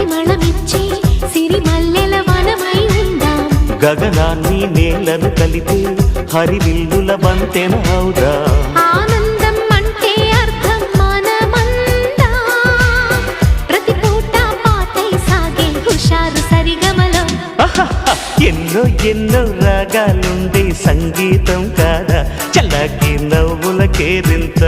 పరిమళమిచ్చే సిరిమల్లెల వనమై ఉందాం. గగనాన్ని నేలను కలిపే హరివిల్లుల వంతెన అవుదాం. ఆనందం అంటే అర్థం మనమందా, ప్రతి పూట పాతై సాగే హుషారు సరిగమలో. ఎన్నో ఎన్నో రాగాలుండే సంగీతం కాదా, చల్లకి నవ్వుల కేరింత.